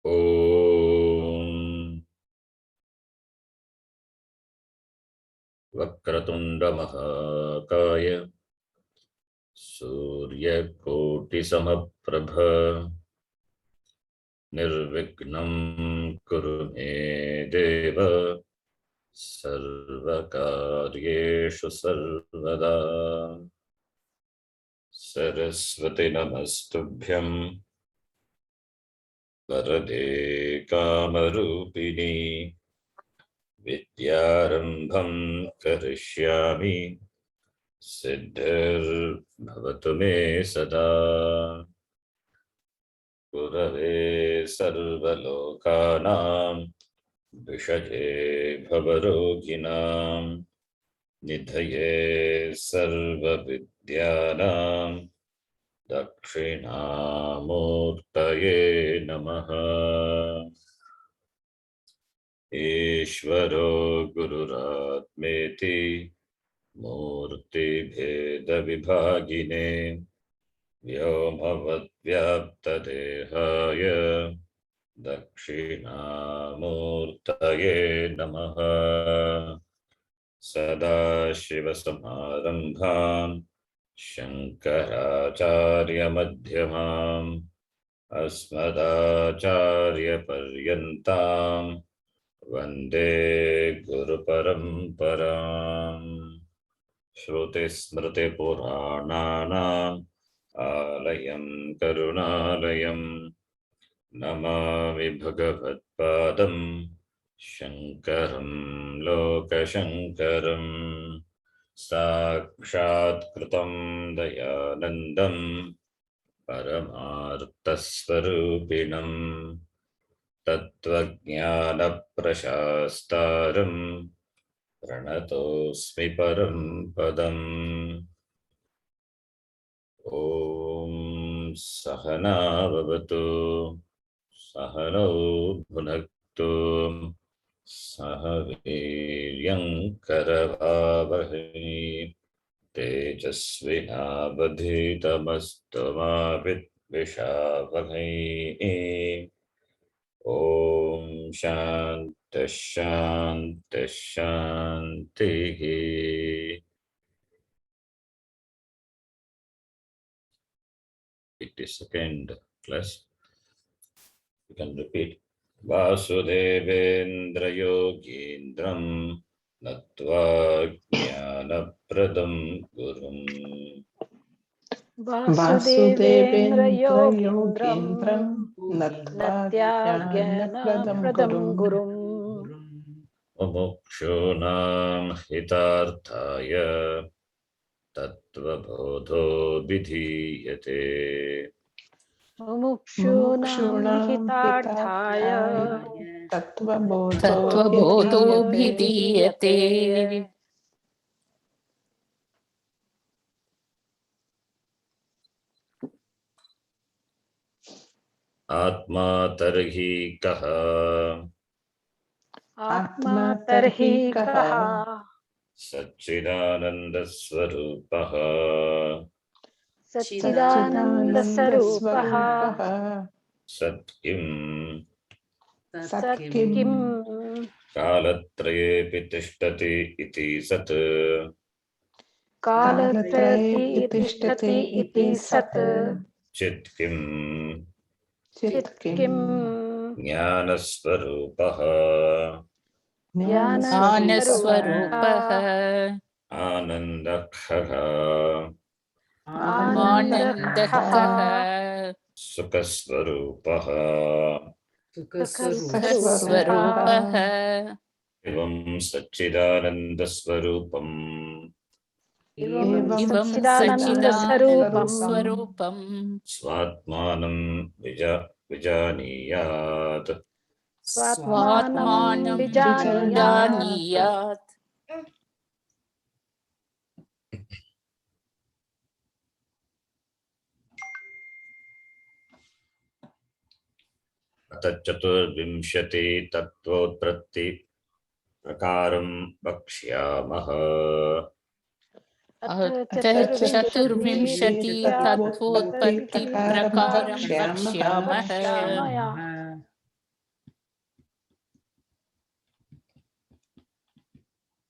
ॐ वक्रतुण्डमहाकाय सूर्यकोटिसमप्रभ निर्विघ्नं कुरु मे देव सर्वकार्येषु सर्वदा। सरस्वती नमस्तुभ्यं वरदे कामरूपिणी विद्यारम्भं करिष्यामि सिद्धिर्भवतु मे सदा। गुरवे सर्वलोकानां विषये भवरोगिणां निधये सर्वविद्यानां दक्षिणामूर्तये नमः। ईश्वरो गुरुरात्मेति मूर्तिभेदविभागिने व्योमवद्व्याप्तदेहाय दक्षिणामूर्तये नमः। सदाशिवसमारम्भां शङ्कराचार्यमध्यमाम् अस्मदाचार्यपर्यन्तां वन्दे गुरुपरम्पराम्। श्रुतिस्मृतिपुराणानाम् आलयं करुणालयं नमामि भगवत्पादं शङ्करं लोकशङ्करं। साक्षात्कृतं दयानन्दं परमार्थस्वरूपिणं तत्त्वज्ञानप्रशास्तारं प्रणतोऽस्मि परं पदम्। ॐ सहना भवतु सहनौ भुनक्तु सह वीर्यं करवावहै तेजस्विनावधीतमस्तु मा विद्विषावहै। ॐ शान्तिः शान्तिः शान्तिः। 82nd class. You can repeat. Vasudevendra योगीन्द्रं नत्वा ज्ञानप्रदं गुरुम् वासुदेवेन्द्र योगीन्द्रं नत्वा ज्ञानप्रदं गुरुम् मुमुक्षूणां हितार्थाय तत्त्वबोधो विधीयते। मुमुक्षूणां हितार्थाय तत्त्वबोधोऽभिधीयते। आत्मा तर्हि कः आत्मा तर्हि कः सच्चिदानन्दस्वरूपः सच्चिदानन्दस्वरूपः सत् किं किं कालत्रयेऽपि तिष्ठति इति सत् कालत्रये तिष्ठति इति सत् चित् किं ज्ञानस्वरूपः ज्ञानस्वरूपः आनन्दखः आनन्दः सुखस्वरूपः सुखस्वरूपः एवं सच्चिदानन्दस्वरूपम् इवं सच्चिदानन्दस्वरूपं स्वात्मानं विजानीयात् स्वात्मानं विजानीयात्। चतुर्विंशति तत्त्वोत्पत्ति प्रकारं वक्ष्यामः। चतुर्विंशति तत्त्वोत्पत्ति प्रकारं वक्ष्यामः।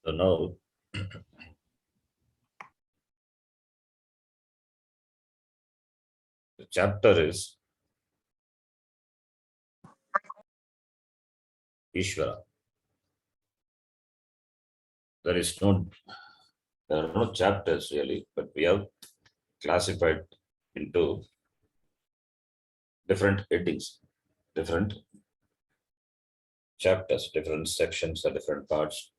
So now the chapter is Ishvara. There are no chapters really, but we have classified into different headings, different chapters, different sections or different parts.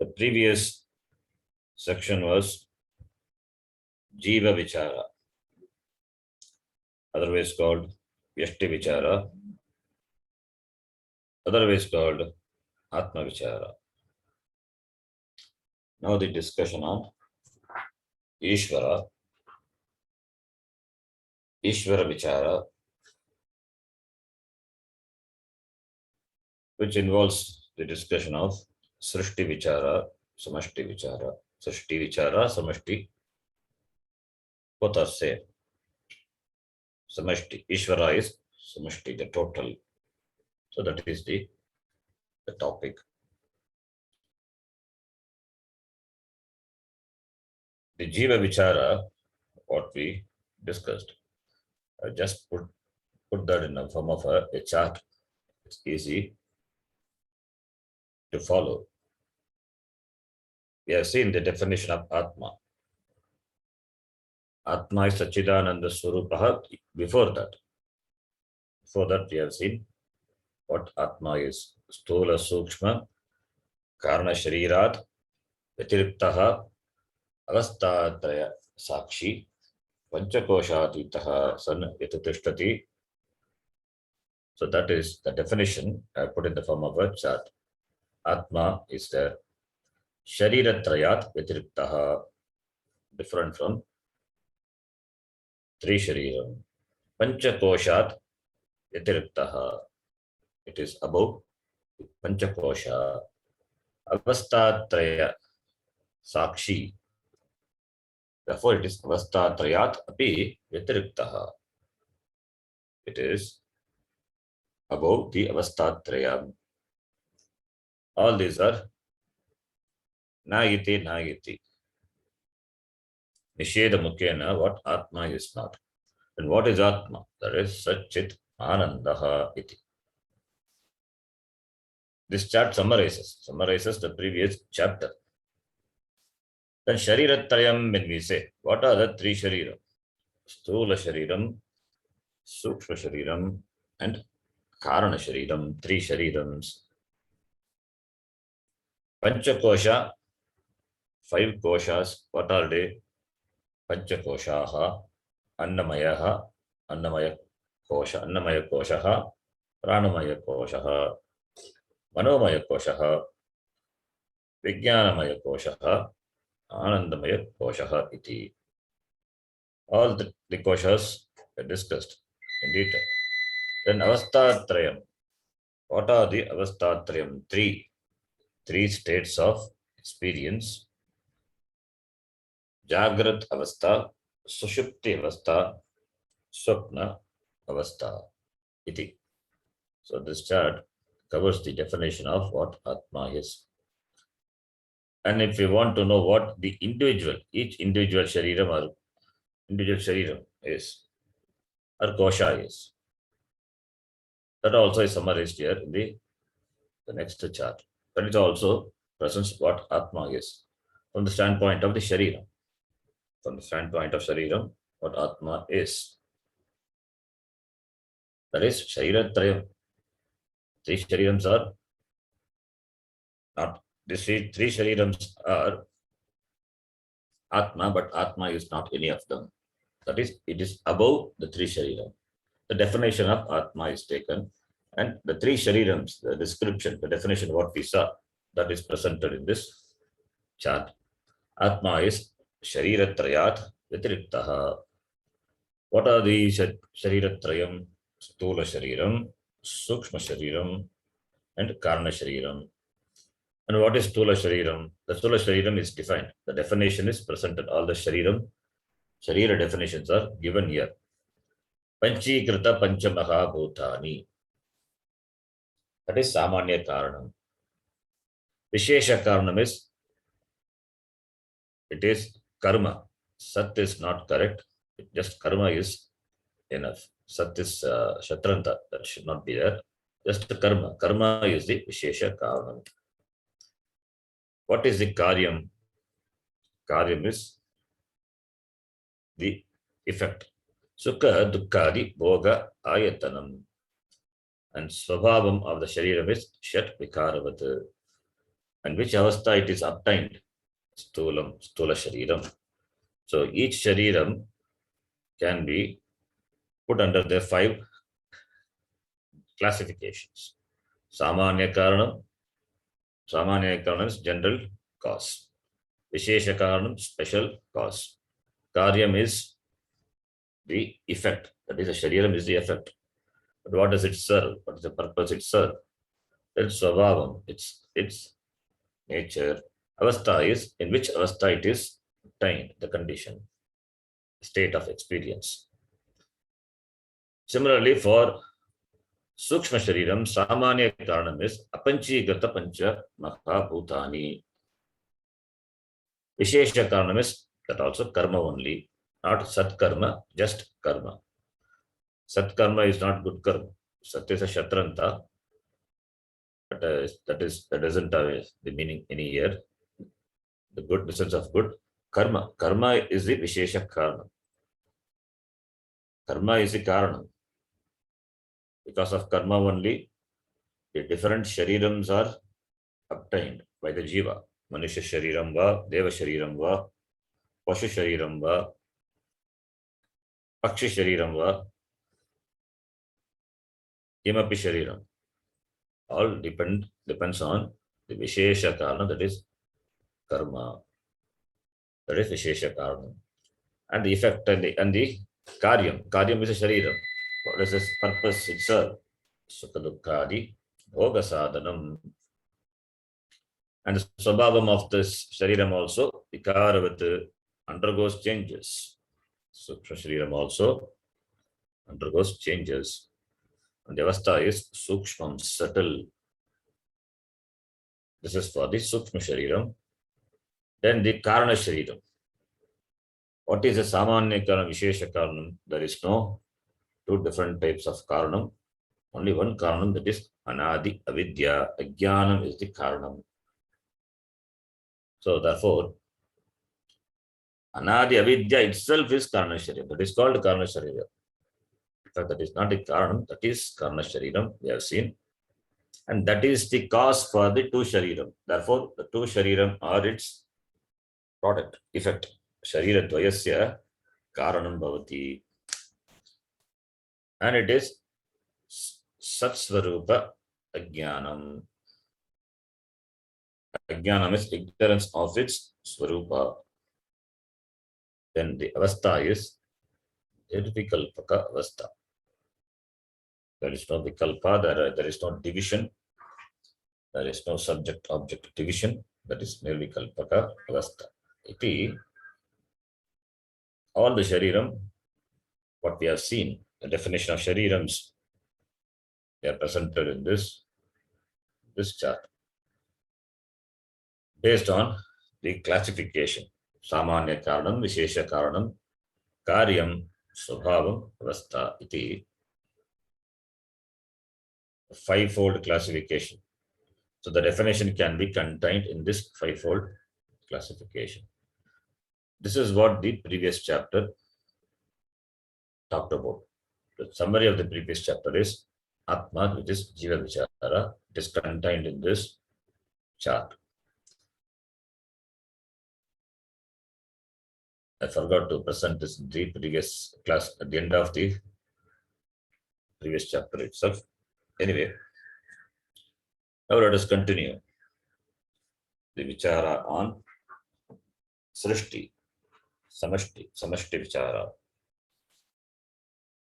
The previous section was Jiva Vichara, otherwise called Vyashti Vichara, otherwise called Atma Vichara. Now the discussion on Ishvara, Ishvara Vichara, which involves the discussion of Srishti Vichara, Samashti Vichara. Srishti Vichara, Samashti, both are same. Samashti, Ishvara is Samashti, the total. So that is the topic. The Jiva Vichara, what we discussed, I just put that in the form of a chart. It's easy to follow. We have seen the definition of Atma. Atma is Sachidananda Swarupaha. Before that, we have seen what Atma is. Stula Sukshma, Karna Sharirat, Vitiriptaha, Avastatraya Sakshi, Panchakoshatitaha San Yatatishtati. So that is the definition I put in the form of a chart. Atma is the Shariratrayat Vitiriptaha, different from Tri Shariram. Panchakoshat Vitiriptaha, it is above Panchakosha. Avastatraya Sakshi, therefore it is Avastatrayat api Vitiriptaha. It is above the Avastatraya. All these are Nayiti. Nisheda Mukhena, what Atma is not. And what is Atma? That is Satchit Anandaha iti. This chart summarizes the previous chapter. Then Shariratrayam, when we say, what are the three Shariram? Stula Shariram, Sukshma Shariram, and Karana Shariram, three Sharirams. Panchakosha, 5 koshas, what are they? Panchakoshaha, Annamayaha, Annamaya Koshaha, Pranamaya Koshaha, Manomaya Koshaha, Vijnanamaya Koshaha, Anandamaya Koshaha iti. All the koshas are discussed in detail. Then Avastatrayam. What are the Avastatrayam? Three states of experience. Jagrat Avastha, Sushupti Avastha, Swapna Avastha iti. So this chart covers the definition of what Atma is. And if we want to know what the each individual Shariram is, or Kosha is, that also is summarized here in the next chart. But it also presents what Atma is from the standpoint of the Shariram. From the standpoint of Shariram, what Atma is. That is Shariratrayam. 3 Sharirams are not, these 3 Sharirams are Atma, but Atma is not any of them. That is, it is above the 3 Shariram. The definition of Atma is taken, and the 3 Sharirams, the description, the definition of what we saw, that is presented in this chart. Atma is Shariratrayat Vitiriptaha. What are the Shariratrayam? Stula Shariram, Sukshma Shariram, and Karna Shariram. And what is Stula Shariram? The Stula Shariram is defined. The definition is presented. All the Sharira definitions are given here. Panchikrita Panchamaha Bhutani. That is Samanya Karanam. Vishesha Karanam is, it is karma. Sat is not correct. Just karma is enough. Sat is Shatranta, that should not be there. Just the karma. Karma is the Vishesha Karanam. What is the Karyam? Karyam is the effect. Sukha, Dukkadi, Bhoga, Ayatanam. And Swabhavam of the Shariram is Shat Vikaravat. And which avastha it is obtained? Stula Shariram. So each Shariram can be put under the 5 classifications. Samanya Karanam. Samanya Karanam is general cause. Vishesha Karanam, special cause. Karyam is the effect. That is, the Shariram is the effect. But what does it serve? What is the purpose it serves? It's Swabhavam. It's nature. Avastha is in which avastha it is obtained, the condition, state of experience. Similarly, for Sukshma Shariram, Samanya Karanam is Apanchigata Pancha Mahabhutani. Vishesha Karanam is that also karma only, not Sat Karma, just karma. Sat Karma is not good karma. Sat is a Shatranta, but that doesn't have the meaning any here. The good, the sense of good. Karma. Karma is the Vishesha Karanam. Karma is the Karanam. Because of karma only, the different sharirams are obtained by the jiva. Manusha shariram va, deva shariram va, pashu shariram va, pakshi shariram va, kimapi shariram. All depends on the vishesha karana, that is karma. That is vishesha karana. And the effect and the karyam. Karyam is a shariram. What is its purpose itself? Sukha dukkadi, bhoga sadhanam. And the swabhavam of this shariram also, vikaravat, undergoes changes. Sukshma shariram also undergoes changes. And the avastha is sukshmam, subtle. This is for the sukshma shariram. Then the karana shariram. What is the samanya karanam, vishesha karanam? There is no 2 different types of karanam. Only one karanam, that is anadi avidya. Ajnanam is the karanam. So therefore, anadi avidya itself is karana shariram. That is called karana shariram. In fact, that is not a karanam, that is karana shariram, we have seen. And that is the cause for the 2 shariram. Therefore, the 2 shariram are its product, effect. Sharira dvayasya karanam bhavati. And it is satsvarupa ajnanam. Ajnanam is ignorance of its swarupa. Then the avastha is nirvikalpaka avastha. There is no vikalpa, there is no division, there is no subject-object division. That is nirvikalpaka avastha. Iti, all the shariram, what we have seen, the definition of sharirams, they are presented in this chart. Based on the classification, Samanya Karanam, Vishesha Karanam, Karyam, Swabhavam, Avastha, iti, 5-fold classification. So the definition can be contained in this 5-fold classification. This is what the previous chapter talked about. The summary of the previous chapter is Atma, which is Jiva Vichara. It is contained in this chart. I forgot to present this in the previous class at the end of the previous chapter itself. Anyway, now let us continue the Vichara on Srishti, Samashti Vichara,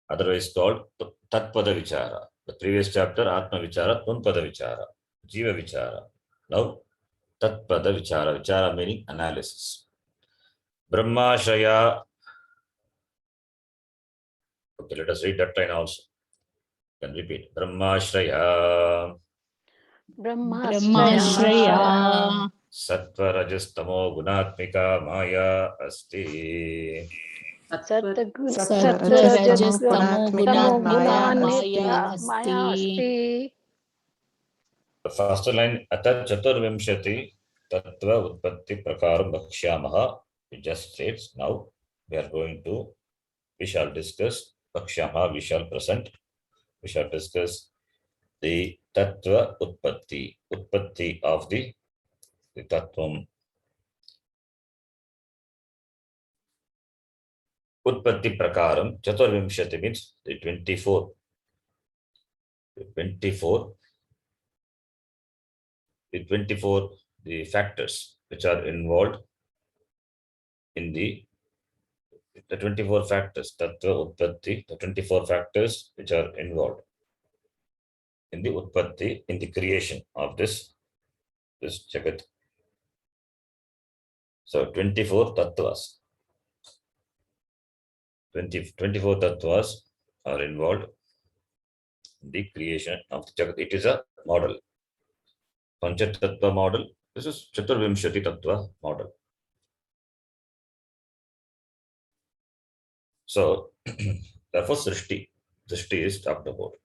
otherwise called Tattvabodha Vichara. The previous chapter, Atma Vichara, Tunpada Vichara, Jiva Vichara. Now, Tattvabodha Vichara, Vichara meaning analysis. Brahmashaya. Okay, let us read that line also. You can repeat. Brahmashraya. ब्रह्माश्रया Sattva Rajastamo Gunatmika Maya Asti. सत्त्वरजस्तमो गुणात्मिका Maya Maya अस्ति asti. The first line Atat Chaturvimshati Tattva Utpatti Prakaram Bhakshyamaha. It just states now we shall discuss Bhakshyamaha, we shall present, we shall discuss the Tattva Utpatti of the Tattvam. Utpatti Prakaram, Chaturvimshati means the 24. The 24 the factors which are involved in the 24 factors, Tattva Utpatti, the 24 factors which are involved in the Utpatti, in the creation of this Jagat. So 24 Tattvas. 24 Tattvas are involved in the creation of the Jagat. It is a model. Pancha Tattva model. This is Chaturvimshati Tattva model. So, therefore, Srishti is talked about.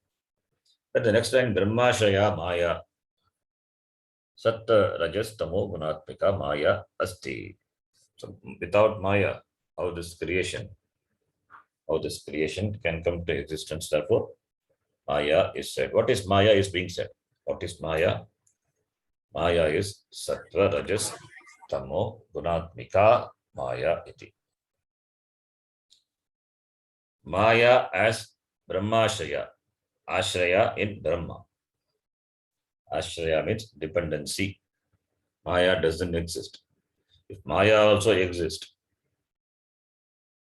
Then the next line, Brahmashaya Maya. Sat Rajas Tamo Gunatmika Maya Asti. So, without Maya, how this creation can come to existence. Therefore, Maya is said. What is Maya is being said? What is Maya? Maya is Sattva Rajas Tamo Gunatmika Maya iti. Maya as Brahmashaya. Ashraya in Brahma. Ashraya means dependency. Maya doesn't exist. If Maya also exists,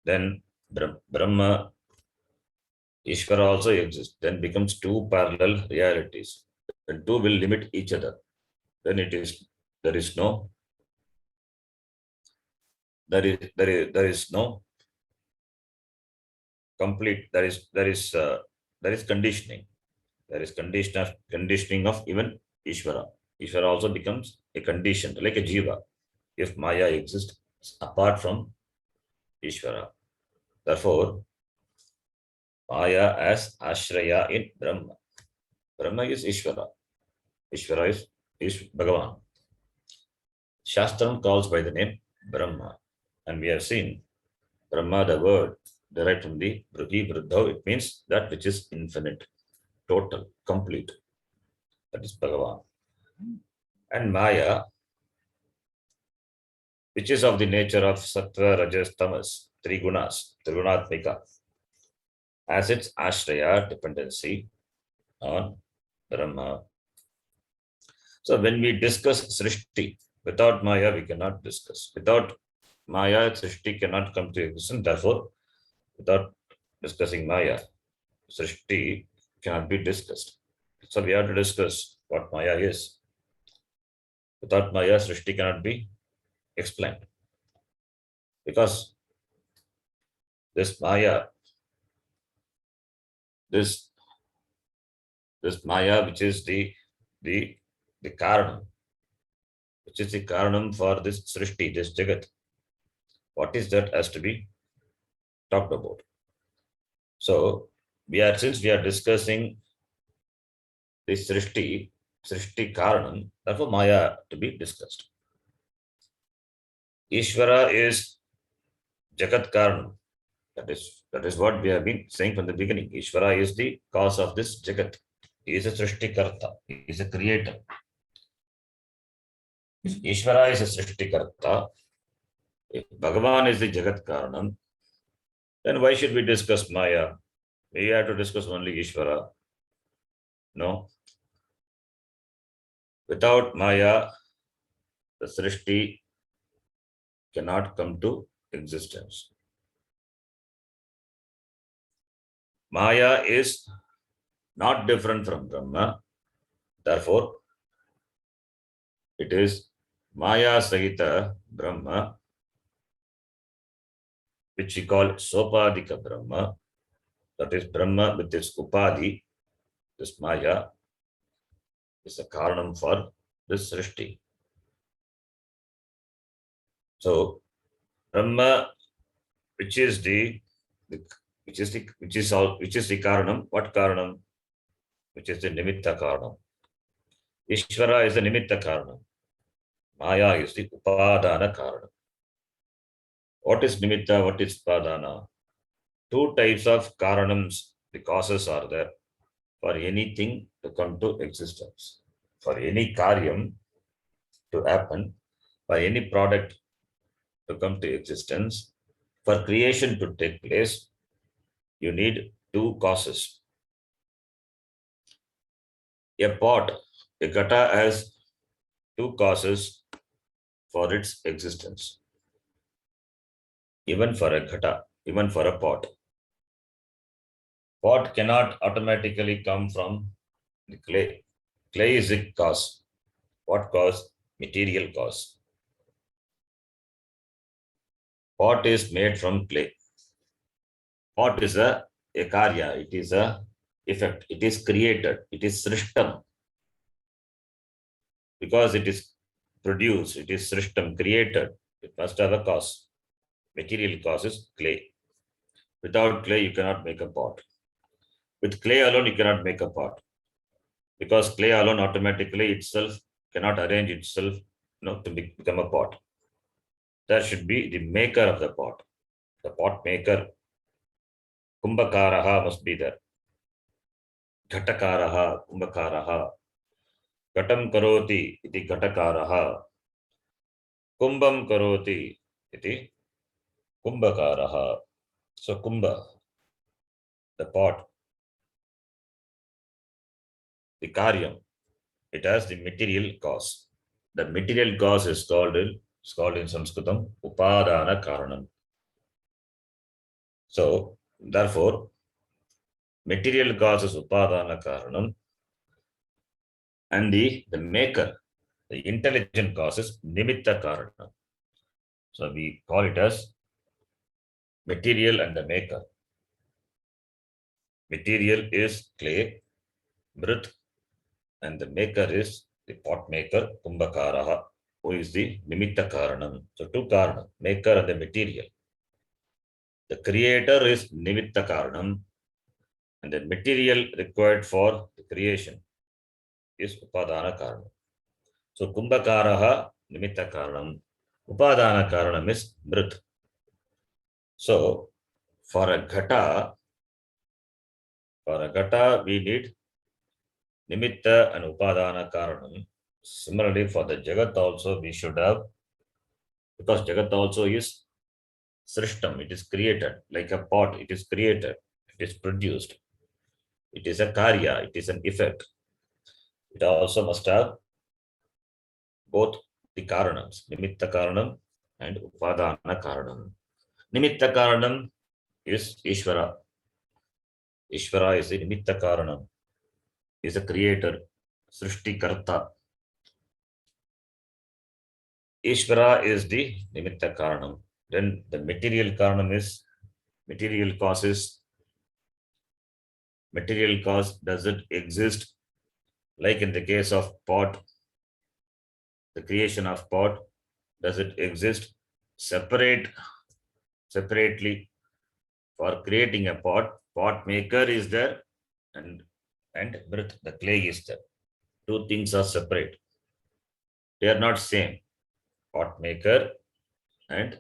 then Brahma, Ishvara also exists. Then becomes two parallel realities. The two will limit each other. Then there is no complete. There is conditioning. There is conditioning of even Ishvara. Ishvara also becomes a condition, like a jiva, if Maya exists apart from Ishvara. Therefore, Maya as Ashraya in Brahma. Brahma is Ishvara. Ishvara is Bhagavan. Shastram calls by the name Brahma. And we have seen Brahma, the word derived from the Vriddhi Vriddho, it means that which is infinite, total, complete. That is Bhagavan. And Maya, which is of the nature of Sattva, Rajas, Tamas, three gunas, Trigunatmika, as its Ashraya, dependency on Brahma. So when we discuss Srishti, without Maya we cannot discuss. Without Maya, Srishti cannot come to existence. Therefore, without discussing Maya, Srishti cannot be discussed. So we have to discuss what Maya is. Without Maya, Srishti cannot be explained. Because this Maya, this Maya, which is the Karanam, which is the Karanam for this Srishti, this Jagat. What is that has to be talked about? So since we are discussing this Srishti Karanam, therefore Maya to be discussed. Ishvara is Jagat Karanam. That is what we have been saying from the beginning. Ishvara is the cause of this Jagat. He is a Srishti Karta. He is a creator. If Ishvara is a Srishti Karta, if Bhagavan is the Jagat Karanam, then why should we discuss Maya? We have to discuss only Ishvara. No. Without Maya, the Srishti cannot come to existence. Maya is not different from Brahma. Therefore, it is Maya Sahita Brahma, which we call Sopadika Brahma. That is Brahma with its Upadhi, this Maya, is a karanam for this srishti. So Brahma, which is the which is the karanam? What karanam? Which is the nimitta karanam. Ishvara is the nimitta karanam. Maya is the upadana karanam. What is nimitta? What is upadana? Two types of karanams, the causes are there for anything to come to existence, for any karyam to happen, for any product to come to existence, for creation to take place, you need two causes. A pot, a ghata has two causes for its existence. Even for a ghata, even for a pot. Pot cannot automatically come from the clay. Clay is a cause. What cause? Material cause. Pot is made from clay. Pot is a karya, it is a effect, it is created, it is srishtam. Because it is produced, it is srishtam, created, it must have a cause. Material cause is clay. Without clay, you cannot make a pot. With clay alone, you cannot make a pot. Because clay alone automatically itself cannot arrange itself to become a pot. There should be the maker of the pot. The pot maker, kumbhakaraha must be there. Ghatakaraha, kumbhakaraha. Ghatam karoti iti ghatakaraha. Kumbham karoti iti kumbhakaraha. So kumbha, the pot, the karyam, it has the material cause. The material cause is called in Sanskritam upadana karanam. So therefore, material cause is upadana karanam, and the maker, the intelligent cause is nimitta karanam. So we call it as material and the maker. Material is clay, mrit, and the maker is the pot maker, kumbhakaraha, who is the nimitta karanam. So two karanam, maker and the material. The creator is nimitta karanam, and the material required for the creation is upadana karanam. So kumbhakaraha nimitta karanam, upadana karanam is mrit. So for a ghata, we need nimitta and upadana karanam. Similarly, for the jagat also we should have, because jagat also is srishtam, it is created, like a pot, it is created, it is produced. It is a karya, it is an effect. It also must have both the karanams, nimitta karanam and upadana karanam. Nimitta karanam is Ishvara. Ishvara is the nimitta karanam, is a creator, srishti karta. Ishvara is the nimitta karanam. Then the material karanam is material causes. Material cause doesn't exist, like in the case of pot, the creation of pot, does it exist separately for creating a pot? Pot maker is there, and mrit, the clay is there. Two things are separate. They are not same. Pot maker and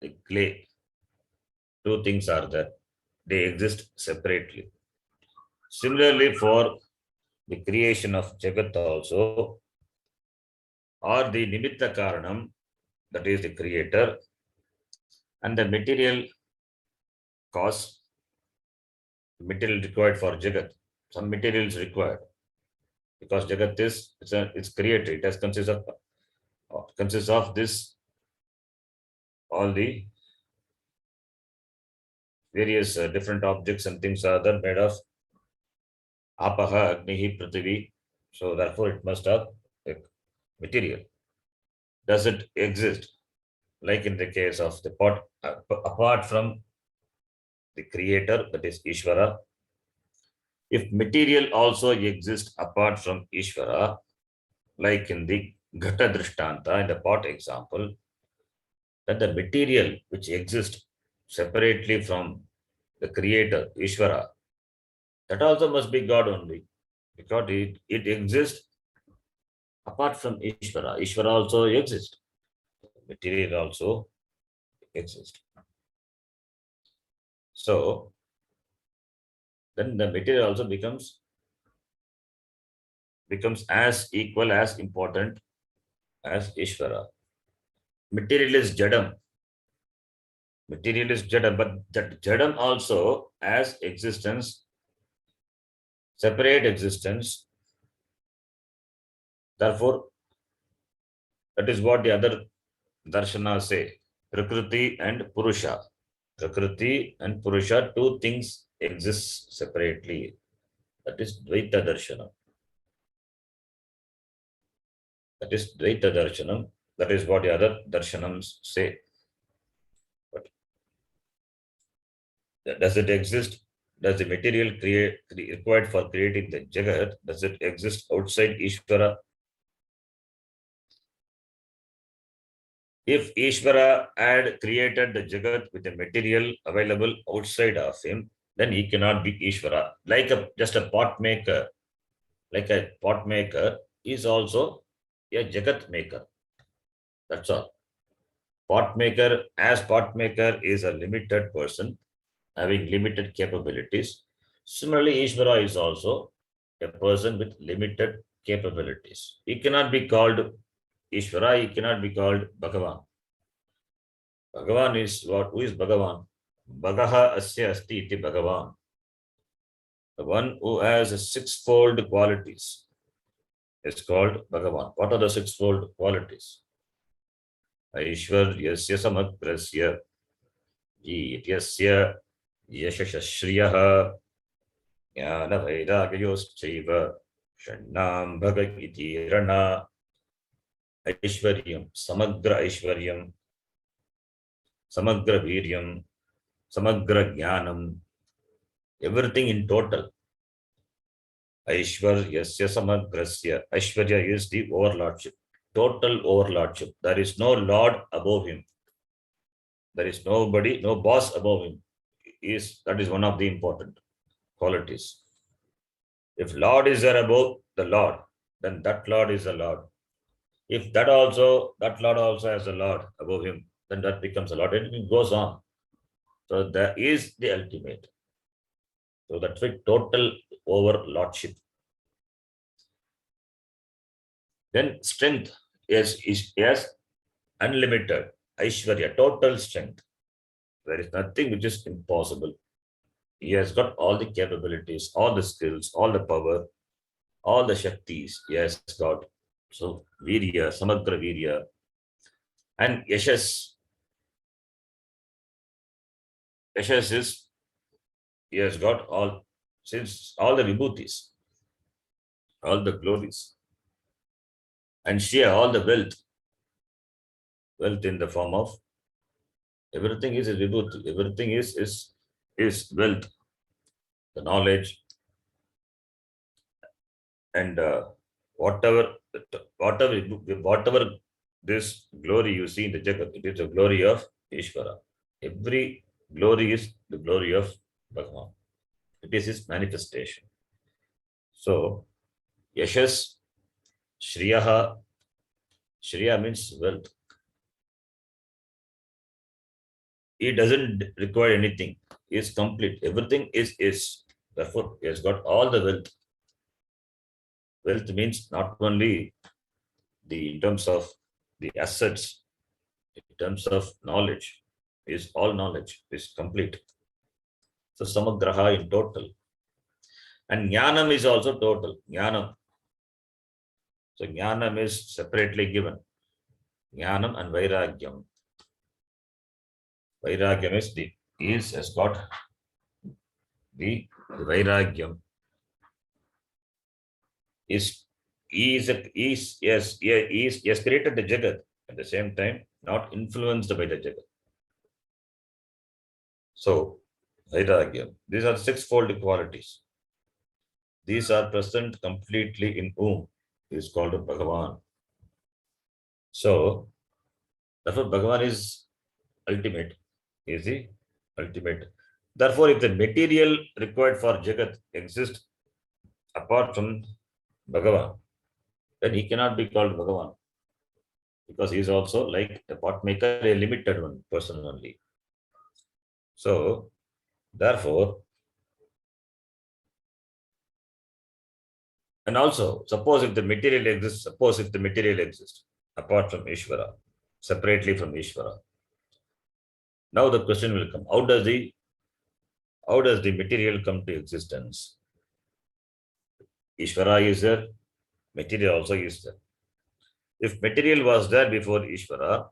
the clay. Two things are there. They exist separately. Similarly, for the creation of Jagat also, or the nimitta karanam, that is the creator, and the material cause, material required for Jagat. Some material is required because Jagat is it's created. It has consists of this, all the various different objects and things are there made of apaha, agnihi, prithvi. So therefore, it must have a material. Does it exist? Like in the case of the pot, apart from the creator, that is Ishvara, If material also exists apart from Ishvara, like in the Ghata Drishtanta, in the pot example, that the material which exists separately from the creator, Ishvara, that also must be God only, because it exists apart from Ishvara. Ishvara also exists. Material also exists. So then the material also becomes as equal, as important as Ishvara. Material is Jadam. Material is Jadam, but that Jadam also has existence, separate existence. Therefore, that is what the other darshanas say. Prakriti and Purusha. Prakriti and Purusha, two things exist separately. That is Dvaita Darshanam. That is Dvaita Darshanam. That is what the other darshanams say. But does it exist? Does the material required for creating the Jagat, does it exist outside Ishvara? If Ishvara had created the Jagat with the material available outside of him, then he cannot be Ishvara. Like just a pot maker, is also a Jagat maker. That's all. Pot maker is a limited person having limited capabilities. Similarly, Ishvara is also a person with limited capabilities. He cannot be called Ishvara, he cannot be called Bhagavan. Bhagavan is what? Who is Bhagavan? Bhagaha asya asti iti Bhagavan. The one who has sixfold qualities is called Bhagavan. What are the sixfold qualities? Aishwaryasya samagrasya jityasya yashashashriyaha jnana vairagyoschaiva shannam bhagaviti rana. Aishwaryam, samagra Aishwaryam, samagra Viryam, samagra Jnanam, everything in total. Aishwaryasya samagrasya. Aishwarya is the overlordship, total overlordship. There is no lord above him. There is nobody, no boss above him. That is one of the important qualities. If Lord is there above the Lord, then that Lord is a Lord. If that Lord also has a Lord above him, then that becomes a Lord, and it goes on. So there is the ultimate. So that's with total overlordship. Then strength is unlimited. Aishwarya, total strength. There is nothing which is impossible. He has got all the capabilities, all the skills, all the power, all the Shaktis he has got. So Virya, Samagra Virya, and Yashas. Yashas is, he has got all, since all the vibhutis, all the glories, and Shia, all the wealth in the form of, everything is a vibhuti, everything is wealth, the knowledge, and whatever this glory you see in the Jagat, it is the glory of Ishvara. Every glory is the glory of Bhagavan. It is his manifestation. So, Yashas, Shriyaha, Shriya means wealth. He doesn't require anything. He is complete. Everything is. Therefore, he has got all the wealth. Wealth means not only in terms of the assets, in terms of knowledge, is all knowledge, is complete. So samagraha in total. And jnanam is also total. Jnanam. So jnanam is separately given. Jnanam and vairagyam. Vairagyam has got the vairagyam. He has created the Jagat, at the same time not influenced by the Jagat. So, Vairagyam, these are sixfold qualities. These are present completely in whom is called Bhagavan. So, therefore, Bhagavan is ultimate. Is the ultimate. Therefore, if the material required for Jagat exists apart from Bhagavan, then he cannot be called Bhagavan, because he is also like a pot maker, a limited one person only. So, therefore, and also, suppose if the material exists, apart from Ishvara, separately from Ishvara. Now the question will come: how does the material come to existence? Ishvara is there, material also is there. If material was there before Ishvara,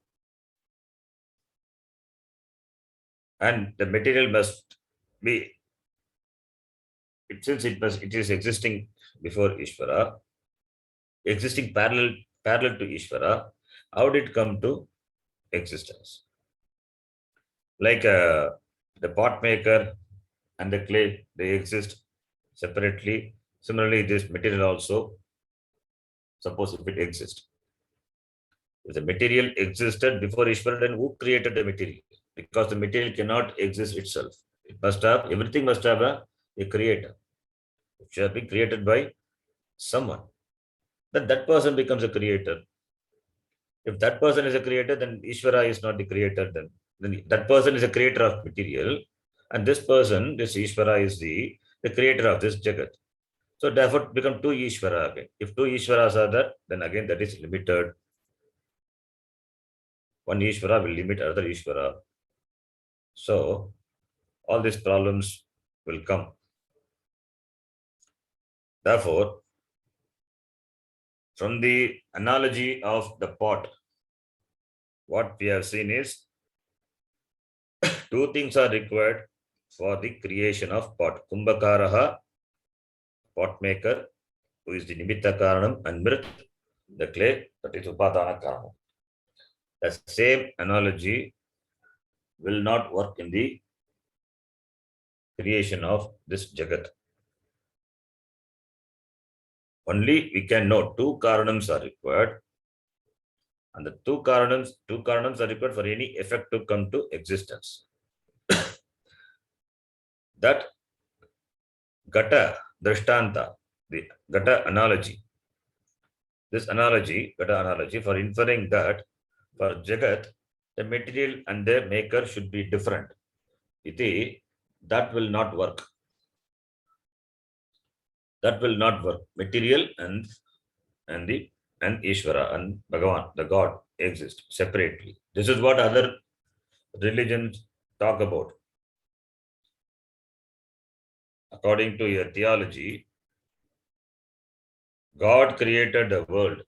and the material must be, since it is existing before Ishvara, existing parallel to Ishvara, how did it come to existence? Like the pot maker and the clay, they exist separately. Similarly, this material also, suppose if it exists. If the material existed before Ishvara, then who created the material? Because the material cannot exist itself. Everything must have a creator. It should be created by someone. Then that person becomes a creator. If that person is a creator, then Ishvara is not the creator. Then that person is a creator of material, and this person, this Ishvara, is the creator of this Jagat. So therefore, become two Ishvara again. If two Ishvaras are there, then again that is limited. One Ishvara will limit another Ishvara. So all these problems will come. Therefore, from the analogy of the pot, what we have seen is two things are required for the creation of pot. Kumbhakaraha, pot maker, who is the Nimitta Karanam, and Mrit, the clay, that is Upadana Karanam. The same analogy will not work in the creation of this Jagat. Only we can know two Karanams are required, and the two Karanams are required for any effect to come to existence. That Gata Drishtanta, the Gata analogy, Gata analogy for inferring that for Jagat, the material and the maker should be different. That will not work. That will not work. Material and Ishvara and Bhagavan, the God, exist separately. This is what other religions talk about. According to your theology, God created the world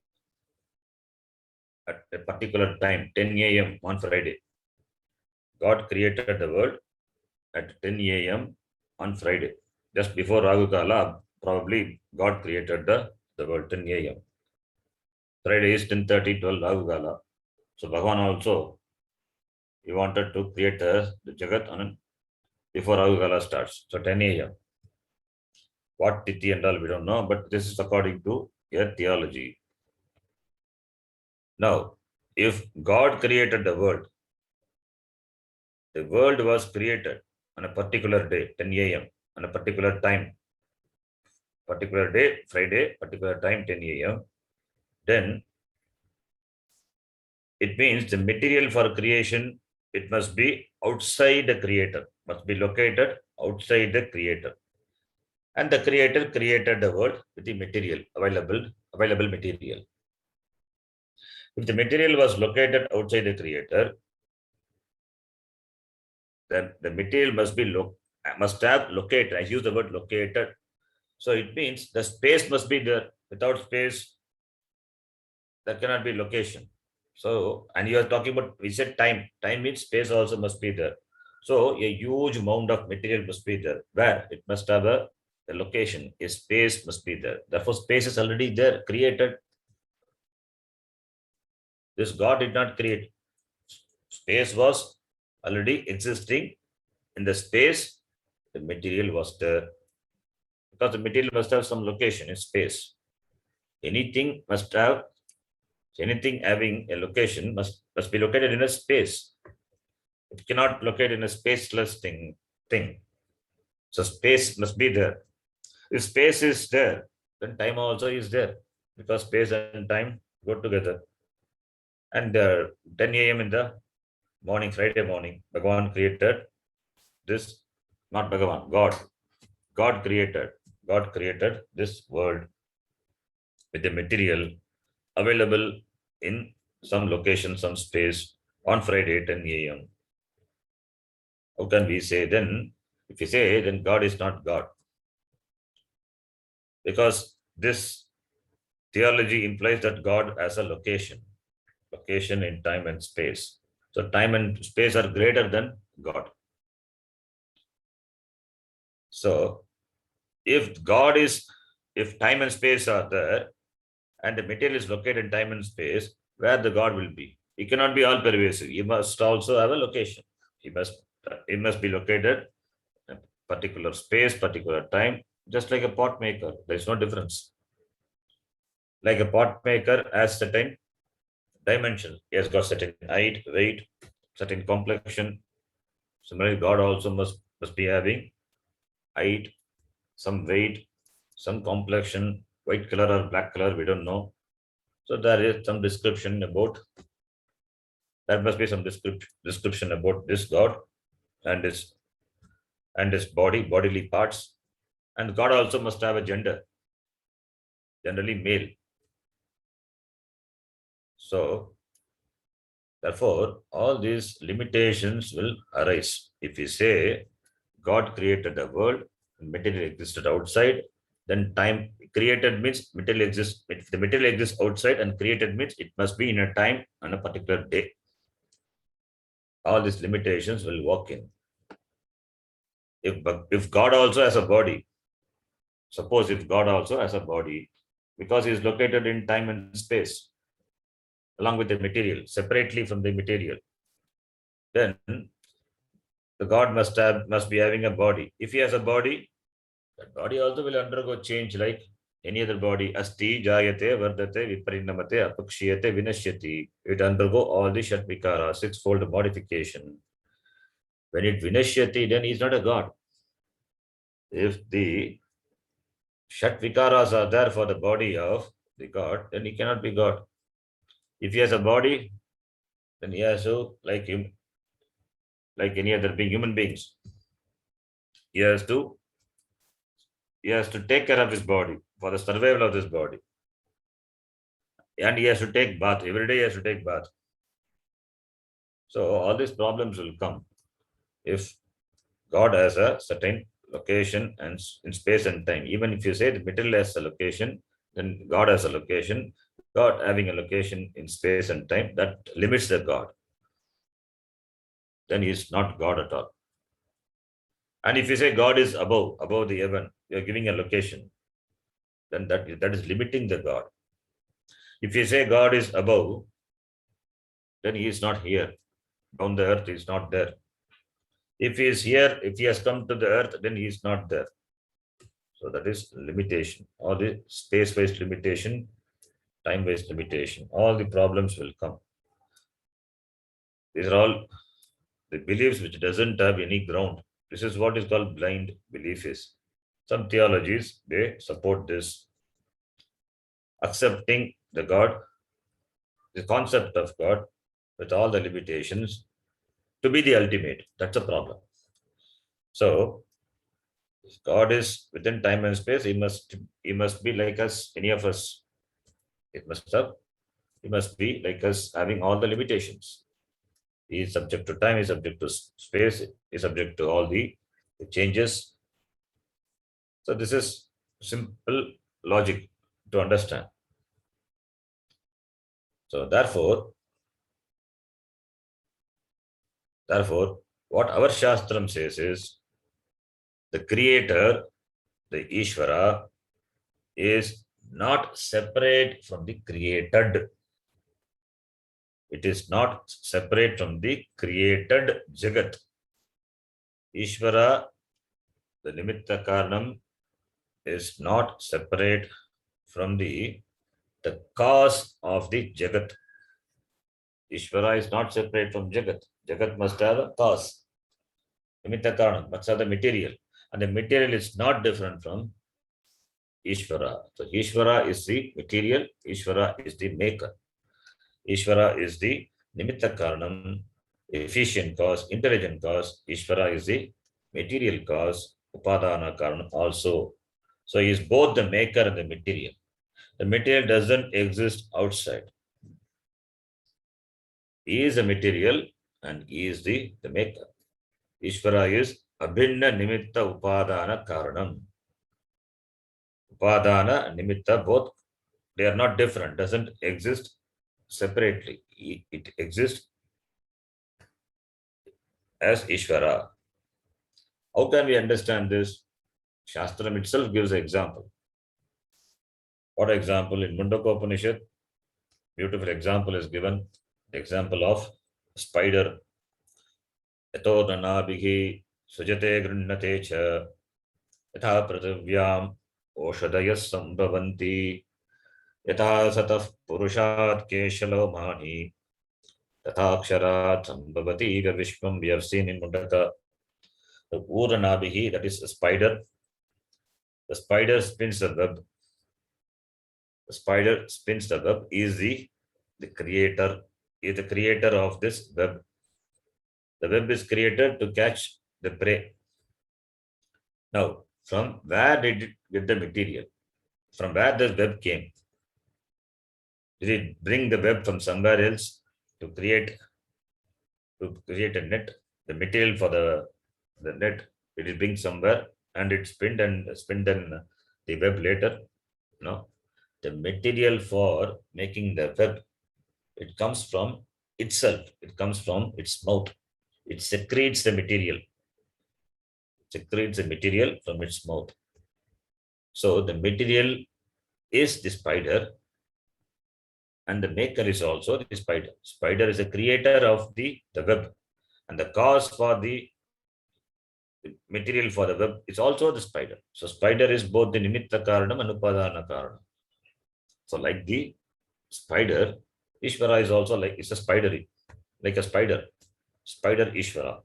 at a particular time, 10 a.m. on Friday. God created the world at 10 a.m. on Friday. Just before Rahu Kala, probably God created the world 10 a.m. Friday is 10:30, 12 Rahu Kala. So Bhagavan also, he wanted to create the Jagat on before Rahu Kala starts. So 10 a.m. What Tithi and all, we don't know, but this is according to your theology. Now, if God created the world was created on a particular day, 10 a.m., on a particular time, particular day, Friday, particular time, 10 a.m., then it means the material for creation, it must be outside the creator, must be located outside the creator. And the creator created the world with the material, available material. If the material was located outside the creator, then the material must have located. I use the word located. So it means the space must be there. Without space, there cannot be location. So, and you are talking about, we said time. Time means space also must be there. So a huge amount of material must be there, where it must have a location, a space must be there. Therefore, space is already there, created. This God did not create. Space was already existing. In the space, the material was there. because the material must have some location in space. Anything having a location must be located in a space. It cannot locate in a spaceless thing. So space must be there. If space is there, then time also is there, because space and time go together. And 10 a.m. in the morning, Friday morning, Bhagavan created this, not Bhagavan, God. God created this world with the material available in some location, some space on Friday, 10 a.m. How can we say then? If we say, then God is not God. Because this theology implies that God has a location in time and space. So time and space are greater than God. So if time and space are there, and the material is located in time and space, where the God will be? He cannot be all pervasive. He must also have a location. He must be located in a particular space, particular time, just like a pot maker. There is no difference. Like a pot maker has certain dimension. He has got certain height, weight, certain complexion. Similarly, God also must be having height, some weight, some complexion, white color or black color, we don't know. So there is some description about, there must be some description about this God and his bodily parts. And God also must have a gender, generally male. So therefore, all these limitations will arise. If we say God created the world, material existed outside, then time created means material exists. If the material exists outside and created means it must be in a time and a particular day. All these limitations will walk in. If God also has a body, suppose if God also has a body, because he is located in time and space, along with the material, separately from the material, then the God must be having a body. If he has a body, that body also will undergo change like any other body. Asti, jayate, vardate, viparinamate, apakshiyate, vinashyati. It undergo all the shatvikara, sixfold modification. When it vinashyati, then he is not a God. If the shatvikaras are there for the body of the God, then he cannot be God. If he has a body, then he has to, like him, like any other being, human beings. He has to take care of his body for the survival of this body. And he has to take bath. Every day he has to take bath. So all these problems will come if God has a certain location and in space and time. Even if you say the material has a location, then God has a location. God having a location in space and time, that limits the God. Then he is not God at all. And if you say God is above the heaven, you are giving a location, then that is limiting the God. If you say God is above, then he is not here. Down the earth, he is not there. If he is here, if he has come to the earth, then he is not there. So that is limitation, or the space-based limitation, time-based limitation. All the problems will come. These are all the beliefs which doesn't have any ground. This is what is called blind belief is. Some theologies, they support this, accepting the God, the concept of God with all the limitations to be the ultimate. That's a problem. So if God is within time and space, he must be like us, any of us. He must be like us, having all the limitations. He is subject to time, he is subject to space, he is subject to all the changes. So this is simple logic to understand. So therefore, what our Shastram says is, the creator, the Ishvara, is not separate from the created. It is not separate from the created Jagat. Ishvara, the Nimitta Karanam, is not separate from the cause of the Jagat. Ishvara is not separate from Jagat. Jagat must have a cause. Nimitta Karanam must have the material. And the material is not different from Ishvara. So Ishvara is the material, Ishvara is the maker. Ishvara is the Nimitta Karanam, efficient cause, intelligent cause. Ishvara is the material cause, Upadana Karanam also. So he is both the maker and the material. The material doesn't exist outside. He is a material and he is the maker. Ishvara is Abhinna Nimitta Upadana Karanam. Upadana and Nimitta, both, they are not different, doesn't exist separately. It exists as Ishvara. How can we understand this? Shastram itself gives an example. What example? In Mundakopanishad, beautiful example is given. The example of spider. Yato nanabihi sujate grinnate cha yatha prativyam oshadayas sambhavanti yatha sataf purushat keshalomani tatha aksharat sambhavati vishwam. We have seen in Mundaka. The uranabihi, that is a spider. The spider spins the web. The spider spins the web, is the creator, is the creator of this web. The web is created to catch the prey. Now, from where did it get the material? From where the web came? Did it bring the web from somewhere else to create a net? The material for the net, did it bring somewhere and it spin then the web later? No. The material for making the web, it comes from itself. It comes from its mouth. It secretes the material. It secretes the material from its mouth. So the material is the spider and the maker is also the spider. Spider is the creator of the web, and the cause for the material for the web is also the spider. So spider is both the nimitta karanam and upadana karanam. So like the spider, Ishvara is also like, it's a spidery, like a spider. Spider Ishvara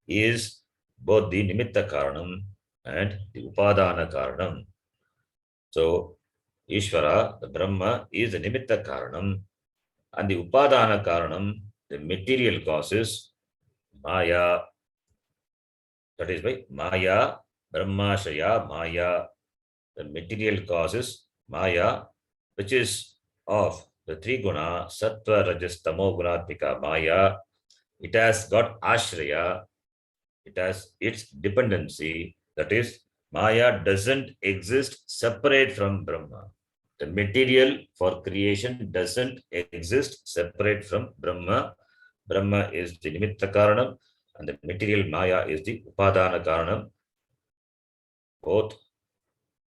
is both the nimitta karanam and the upadana karanam. So Ishvara, the Brahma, is the nimitta karanam, and the upadana karanam, the material causes Maya. That is by Maya, Brahmashaya, Maya. The material causes Maya, which is of the three guna, Sattva, Rajas, Tamo, Gunatmika, Maya. It has got Ashraya. It has its dependency. That is, Maya doesn't exist separate from Brahma. The material for creation doesn't exist separate from Brahma. Brahma is the Nimitta Karanam, and the material Maya is the Upadana Karanam. Both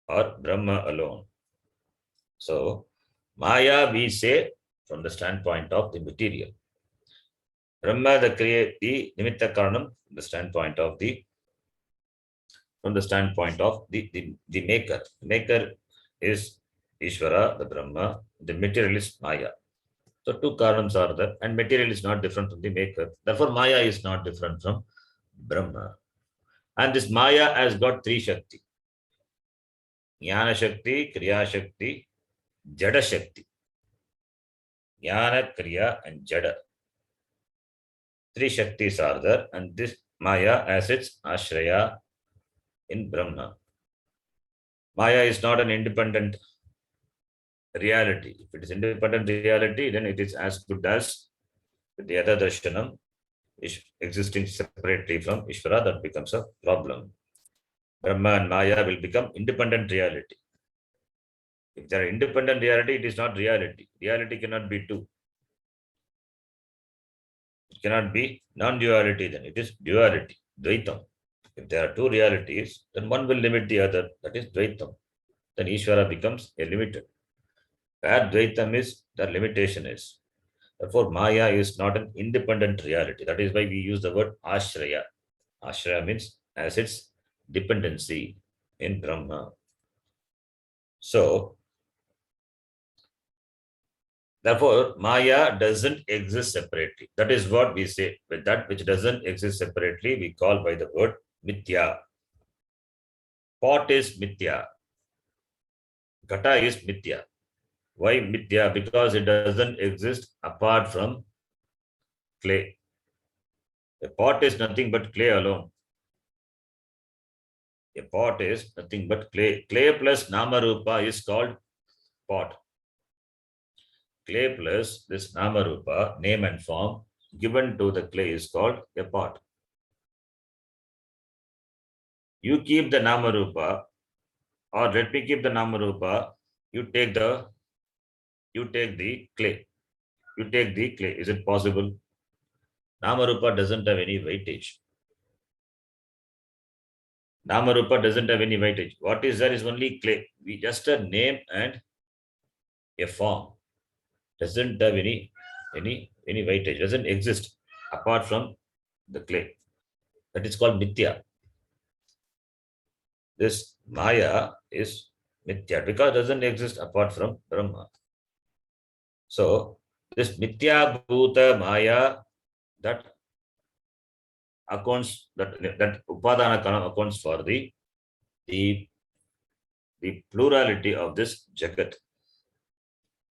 are Brahma alone. So, Maya we say from the standpoint of the material. Brahma, the Nimitta Karanam, from the standpoint of the maker. The maker is Ishvara, the Brahma. The material is Maya. So two Karanams are there, and material is not different from the maker. Therefore, Maya is not different from Brahma. And this Maya has got three Shakti. Jnana Shakti, Kriya Shakti, Jada Shakti. Jnana, Kriya, and Jada. Three Shaktis are there, and this Maya has its Ashraya in Brahma. Maya is not an independent reality. If it is independent reality, then it is as good as the other darshanam is existing separately from Ishvara. That becomes a problem. Brahma and Maya will become independent reality. If they are independent reality, it is not reality. Reality cannot be two. It cannot be non-duality, then it is duality, Dvaitam. If there are two realities, then one will limit the other. That is Dvaitam. Then Ishvara becomes a limited. Where Dvaitam is, the limitation is. Therefore, Maya is not an independent reality. That is why we use the word Ashraya. Ashraya means as its dependency in Brahma. So, therefore, Maya doesn't exist separately. That is what we say. With that which doesn't exist separately, we call by the word Mithya. Pot is Mithya. Ghata is Mithya. Why Mithya? Because it doesn't exist apart from clay. A pot is nothing but clay alone. A pot is nothing but clay. Clay plus Nama Rupa is called pot. Clay plus this Nama Rupa, name and form, given to the clay is called a pot. You keep the Nama Rupa, or let me keep the Nama Rupa, you take the clay. You take the clay. Is it possible? Nama Rupa doesn't have any weightage. Nama Rupa doesn't have any weightage. What is there is only clay. We just a name and a form. Doesn't have any weightage. Doesn't exist apart from the clay. That is called Mithya. This Maya is Mithya because it doesn't exist apart from Brahma. So this Mithya Bhuta Maya, that accounts, that Upadana Kanam accounts for the plurality of this Jagat.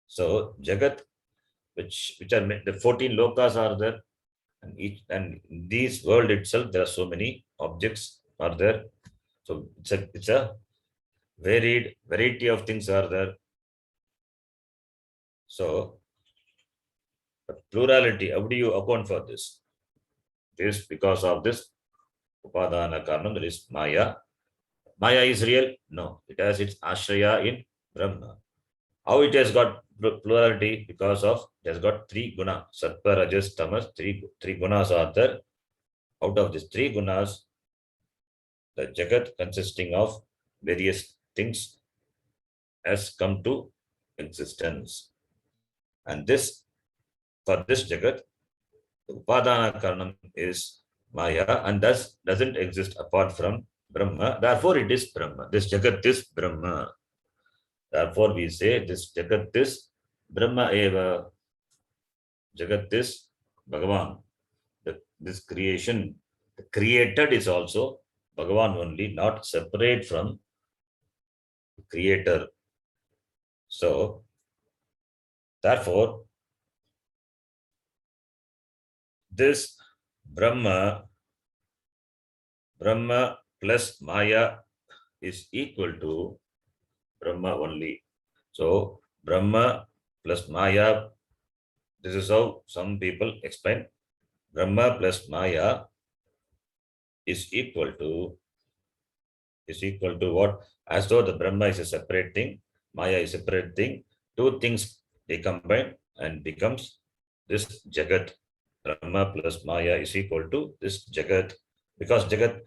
So Jagat, which are the 14 lokas are there, and in this world itself there are so many objects are there. So it's a variety of things are there. So the plurality, how do you account for this? It is because of this Upadana Karanam, that is Maya. Maya is real? No, it has its Ashraya in Brahma. How it has got plurality? Because of it has got three guna, Sattva, Rajas, Tamas, three gunas are there. Out of these three gunas, the Jagat consisting of various things has come to existence. And this, for this Jagat, the Upadana Karanam is Maya and thus doesn't exist apart from Brahma. Therefore, it is Brahma. This Jagat is Brahma. Therefore, we say this Jagat is Brahma Eva. Jagat is Bhagavan. This creation, the created is also Bhagavan only, not separate from the creator. So, therefore, this Brahma plus Maya is equal to Brahma only. So, Brahma plus Maya, this is how some people explain. Brahma plus Maya is equal to what? As though the Brahma is a separate thing, Maya is a separate thing. Two things they combine and becomes this Jagat. Brahma plus Maya is equal to this Jagat. Because Jagat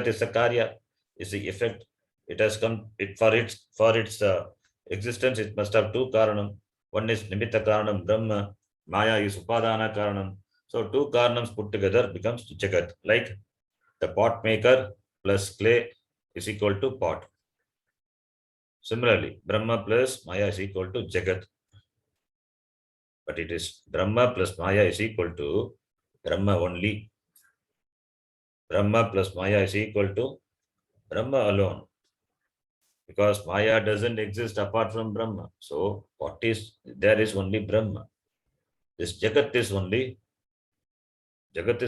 is the Karya, is the effect. It has come for its existence. It must have two Karanam. One is Nimitta Karanam Brahma. Maya is Upadana Karanam. So two Karanams put together becomes Jagat. Like the pot maker plus clay is equal to pot. Similarly, Brahma plus Maya is equal to Jagat. But it is Brahma plus Maya is equal to Brahma only. Brahma plus Maya is equal to Brahma alone. Because Maya doesn't exist apart from Brahma. So what is there is only Brahma. This Jagat is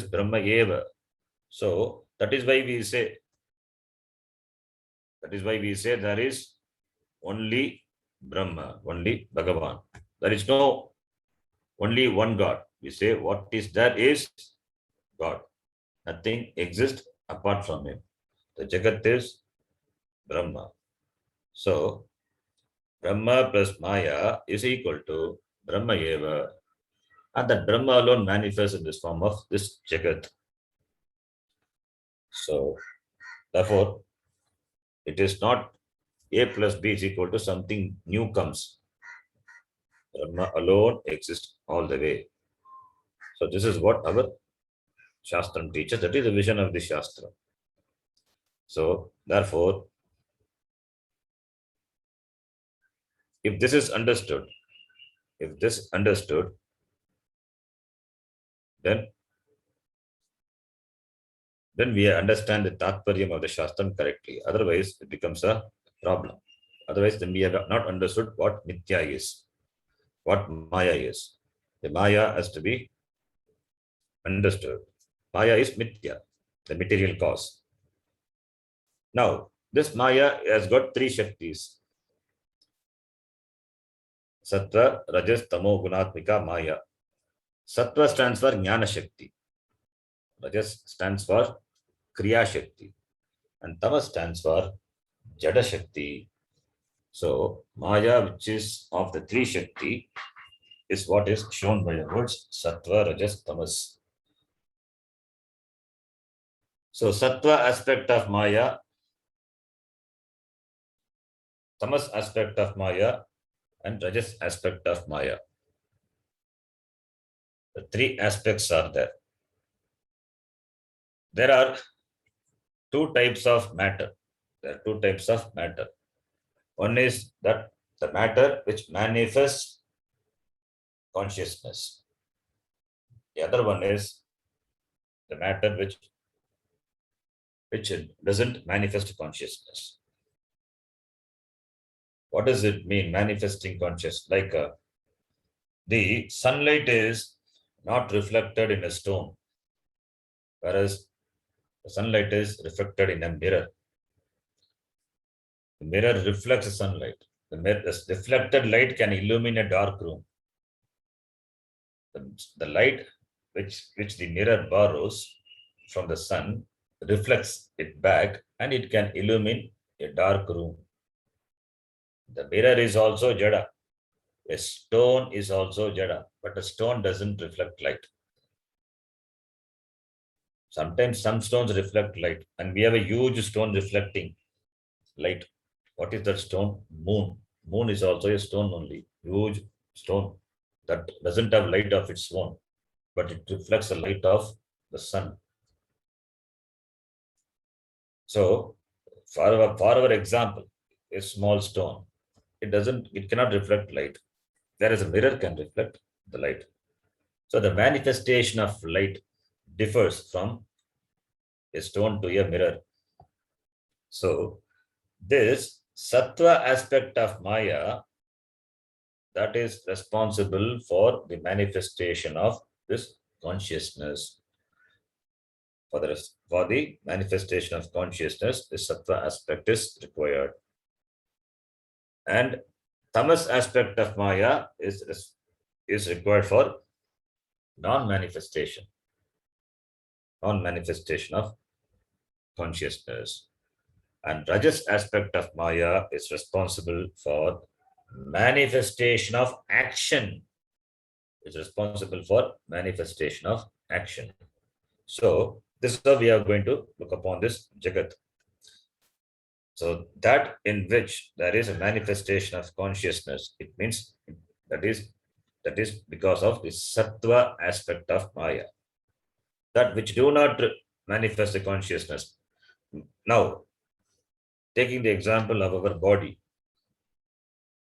Brahma Eva. So that is why we say there is only Brahma, only Bhagavan. There is no only one God. We say what is there is God. Nothing exists apart from him. The Jagat is Brahma. So Brahma plus Maya is equal to Brahma Eva. And that Brahma alone manifests in this form of this Jagat. So therefore, it is not A plus B is equal to something new comes. Brahma alone exists all the way. So this is what our Shastram teaches. That is the vision of the Shastra. So therefore, if this is understood, then we understand the Tattvabodha of the Shastram correctly. Otherwise, it becomes a problem. Otherwise, then we have not understood what Mithya is, what Maya is. The Maya has to be understood. Maya is Mithya, the material cause. Now, this Maya has got three Shaktis. Sattva, Rajas, Tamo, Gunatmika, Maya. Sattva stands for Jnana Shakti. Rajas stands for Kriya Shakti. And Tamas stands for Jada Shakti. So, Maya, which is of the three Shakti, is what is shown by the words Sattva, Rajas, Tamas. So, Sattva aspect of Maya, Tamas aspect of Maya, and Rajas aspect of Maya. The three aspects are there. There are two types of matter. One is that the matter which manifests consciousness. The other one is the matter which doesn't manifest consciousness. What does it mean, manifesting consciousness? Like the sunlight is not reflected in a stone, whereas the sunlight is reflected in a mirror. The mirror reflects the sunlight. The reflected light can illumine a dark room. The light which the mirror borrows from the sun reflects it back, and it can illumine a dark room. The mirror is also jada. A stone is also jada, but a stone doesn't reflect light. Sometimes some stones reflect light, and we have a huge stone reflecting light. What is that stone? Moon. Moon is also a stone only, huge stone that doesn't have light of its own, but it reflects the light of the sun. So, for our example, a small stone, it cannot reflect light. Whereas a mirror can reflect the light. So the manifestation of light differs from a stone to a mirror. So this sattva aspect of Maya, that is responsible for the manifestation of this consciousness. For the manifestation of consciousness, the sattva aspect is required. And tamas aspect of Maya is required for non-manifestation of consciousness. And Rajas aspect of Maya is responsible for manifestation of action. So this is how we are going to look upon this Jagat. So that in which there is a manifestation of consciousness, it means that is because of the sattva aspect of Maya. That which do not manifest the consciousness. Now, taking the example of our body.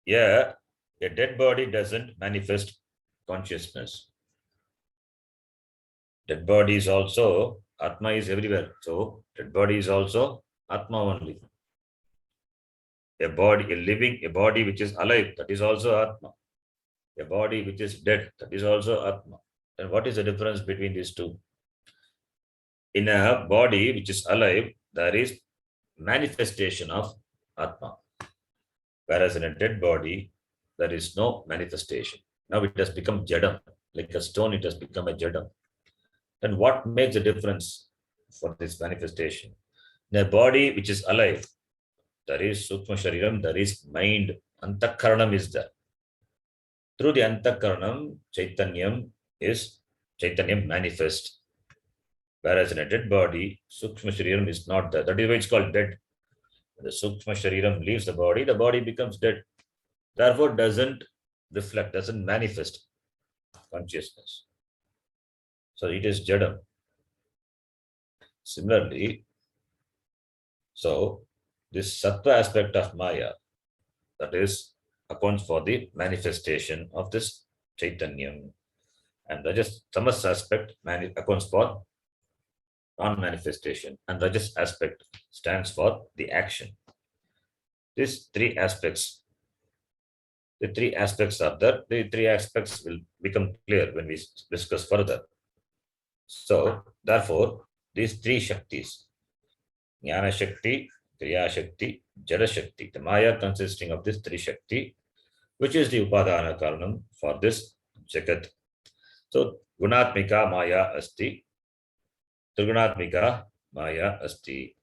Yeah, a dead body doesn't manifest consciousness. Dead body is also, Atma is everywhere. So, dead body is also Atma only. A body which is alive, that is also Atma. A body which is dead, that is also Atma. And what is the difference between these two? In a body which is alive, there is manifestation of Atma. Whereas in a dead body, there is no manifestation. Now it has become jadam. Like a stone, it has become a jadam. Then what makes the difference for this manifestation? In a body which is alive, there is Sukma Shariram, there is mind. Antakaranam is there. Through the Antakaranam, Chaitanyam manifest. Whereas in a dead body, Sukma Shariram is not there. That is why it's called dead. When the Sukma Shariram leaves the body becomes dead. Therefore, doesn't reflect, doesn't manifest consciousness. So it is Jadam. Similarly, so this Sattva aspect of Maya, that is accounts for the manifestation of this Chaitanyam. And Rajas Tamas aspect accounts for non-manifestation, and Rajas aspect stands for the action. These three aspects, the three aspects are there. The three aspects will become clear when we discuss further. So, therefore, these three Shaktis, Jnana Shakti, Kriya Shakti, Jada Shakti, the Maya consisting of this three Shakti, which is the Upadana Karanam for this Jagat. So, Gunatmika Maya Asti, Trigunatmika Maya Asti.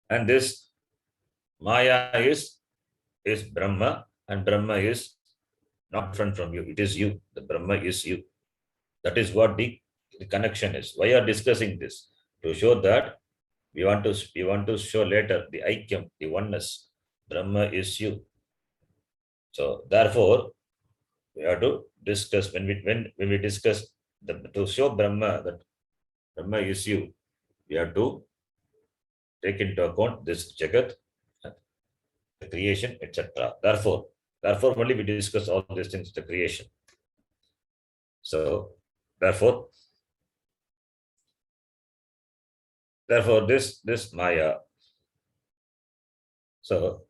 And this Maya is Brahma, and Brahma is not different from you. It is you. The Brahma is you. That is what the connection is. Why are discussing this? To show that we want to show later the Aikyam, the oneness. Brahma is you. So therefore, we have to discuss when we discuss to show Brahma that Brahma is you. We have to take into account this Jagat, the creation, etc. Therefore, only we discuss all these things, the creation. So, therefore, this Maya. So,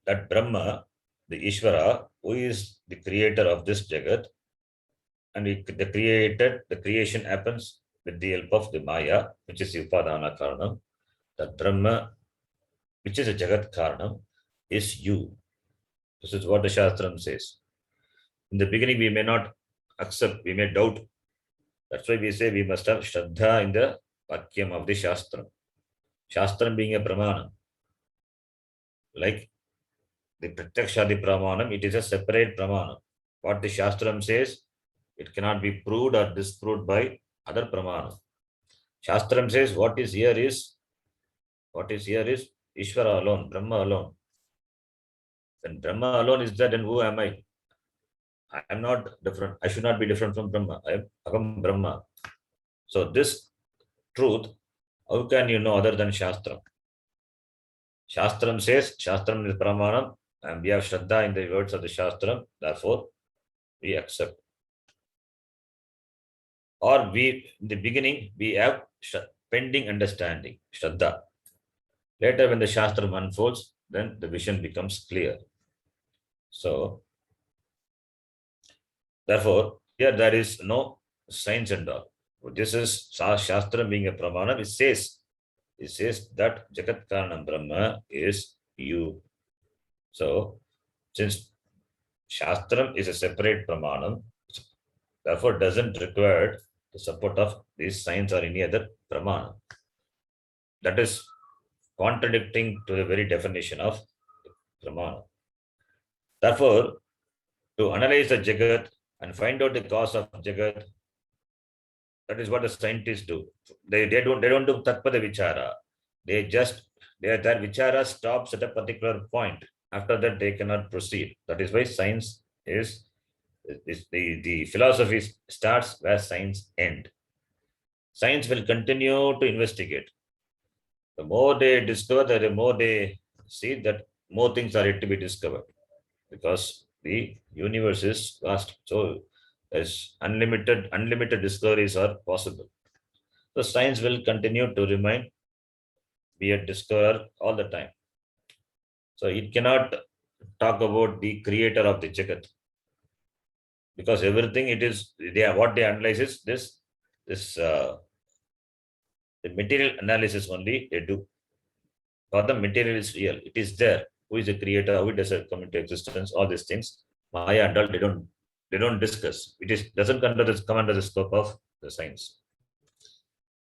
that Brahma, the Ishvara, who is the creator of this Jagat, and the creation happens with the help of the Maya, which is Upadana Karanam. That Brahma, which is a Jagat Karanam, is you. This is what the Shastram says. In the beginning, we may not accept, we may doubt. That's why we say we must have Shraddha in the Vakyam of the Shastram. Shastram being a Pramanam. Like the Pratyakshadi Pramanam, it is a separate Pramanam. What the Shastram says, it cannot be proved or disproved by other Pramanam. Shastram says what is here is Ishvara alone, Brahma alone. When Brahma alone is there, then who am I? I am not different. I should not be different from Brahma. I am Agam Brahma. So this truth, how can you know other than Shastram? Shastram says, Shastram is Pramanam, and we have Shraddha in the words of the Shastram, therefore we accept. Or we, in the beginning, we have pending understanding, Shraddha. Later, when the Shastram unfolds, then the vision becomes clear. So, therefore, here there is no science and all. This is Shastram being a Pramanam. It says that Jagat Karanam Brahma is you. So, since Shastram is a separate Pramanam, therefore doesn't require the support of this science or any other Pramana. That is contradicting to the very definition of Pramana. Therefore, to analyze the Jagat and find out the cause of Jagat, that is what the scientists do. They don't do Tattvabodha Vichara. Their Vichara stops at a particular point. After that, they cannot proceed. That is why science is the philosophy starts where science ends. Science will continue to investigate. The more they discover, the more they see that more things are yet to be discovered, because the universe is vast. So there's unlimited discoveries are possible. So science will continue to remain, be a discoverer all the time. So it cannot talk about the creator of the Jagat, because everything what they analyze is the material analysis only they do. For the material is real, it is there. Who is the creator? How it does it come into existence? All these things, Maya and all, they don't discuss. It doesn't come under the scope of the science.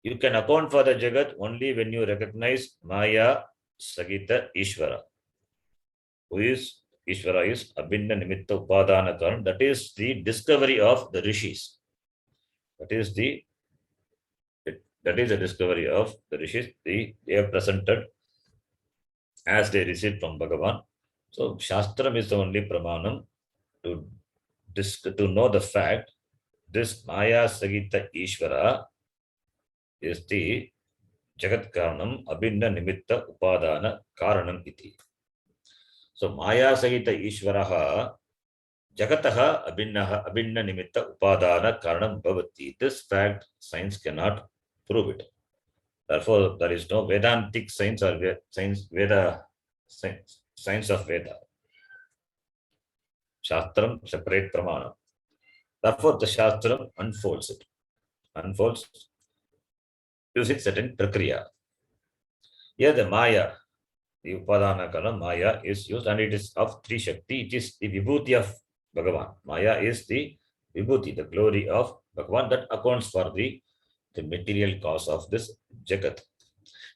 You can account for the Jagat only when you recognize Maya Sagita Ishvara. Who is Ishvara is Abhinna Nimitta Upadana Karan. That is the discovery of the rishis. That is the discovery of the rishis. They have presented as they received from Bhagavan. So Shastram is the only Pramanam to know the fact this Maya Sagita Ishvara is the Jagat Karanam Abhinna Nimitta Upadana Karanam iti. So Maya Sahita Ishvaraha Jagataha Abhinna Nimitta Upadana Karanam Bhavati. This fact science cannot prove it. Therefore, there is no Vedantic science or science Veda science of Veda. Shastram separate Pramana. Therefore, the Shastram unfolds it. Unfolds using certain prakriya. Here the Maya, the Upadana Kalam Maya is used and it is of Tri Shakti. It is the Vibhuti of Bhagavan. Maya is the Vibhuti, the glory of Bhagavan that accounts for the material cause of this Jagat.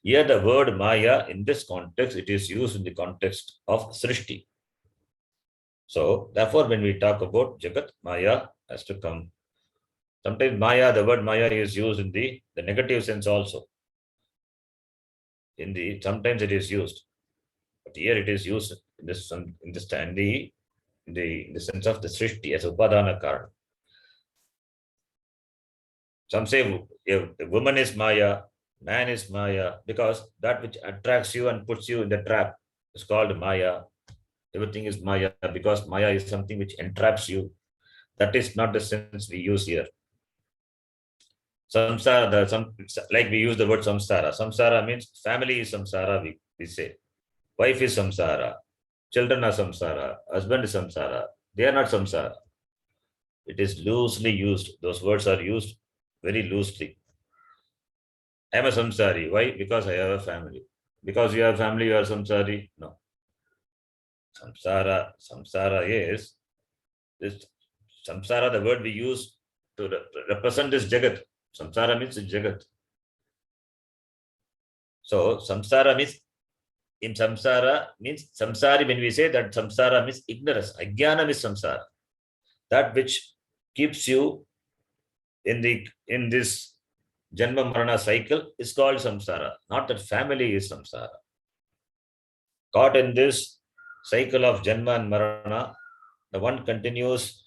Here the word Maya in this context, it is used in the context of Srishti. So therefore when we talk about Jagat, Maya has to come. Sometimes Maya, the word Maya is used in the negative sense also. Sometimes it is used. But here it is used in the sense of the Srishti as Upadana Karana. Some say a woman is Maya, man is Maya, because that which attracts you and puts you in the trap is called Maya. Everything is Maya because Maya is something which entraps you. That is not the sense we use here. Samsara, like we use the word samsara. Samsara means family is samsara, we say. Wife is samsara. Children are samsara. Husband is samsara. They are not samsara. It is loosely used. Those words are used very loosely. I am a samsari. Why? Because I have a family. Because you have a family, you are samsari. No. Samsara is this. Samsara, the word we use to represent this Jagat. Samsara means Jagat. So samsara means in samsara means samsari. When we say that samsara means ignorance, ajnana is samsara. That which keeps you in this janma marana cycle is called samsara. Not that family is samsara. Caught in this cycle of janma and marana, the one continues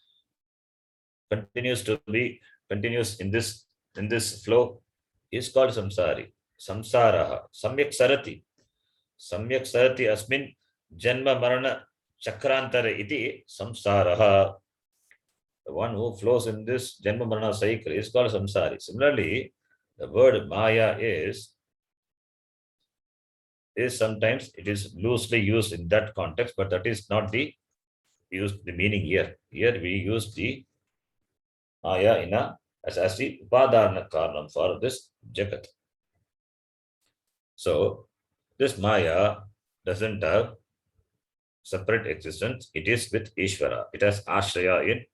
in this flow is called samsari. Samsaraha. Samyak sarati asmin janma marana chakrantare iti samsaraha. The one who flows in this janma marana cycle is called samsari. Similarly, the word Maya is sometimes it is loosely used in that context, but that is not the meaning here. Here we use the Maya as the Upadana Karanam for this Jagat. So this Maya doesn't have separate existence. It is with Ishvara. It has Ashraya in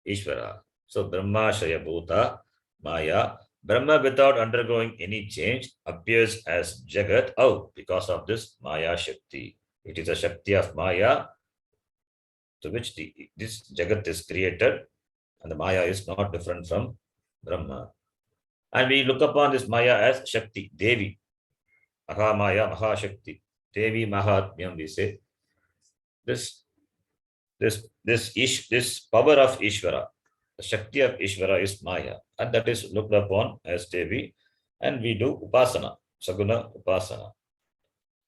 Ishvara. So Brahmashaya Bhuta Maya. Brahma without undergoing any change appears as Jagat. Oh, because of this Maya Shakti. It is a Shakti of Maya to which this Jagat is created, and the Maya is not different from Brahma. And we look upon this Maya as Shakti, Devi. Mahamaya, Mahashakti. Devi Mahatmyam, we say. This power of Ishvara, the Shakti of Ishvara is Maya, and that is looked upon as Devi, and we do Upasana, Saguna Upasana.